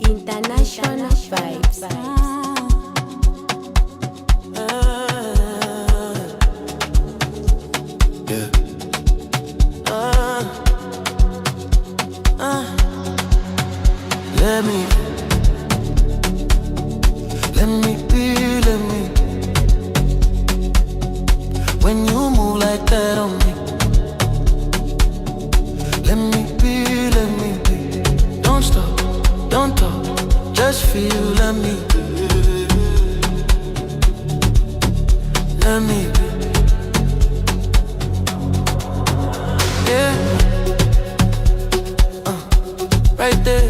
International vibes. Yeah. Let me be, let me. When you move like that on me, let me be, let me be. Don't stop, don't talk, just feel, let me be. Let me be. Yeah. Right there.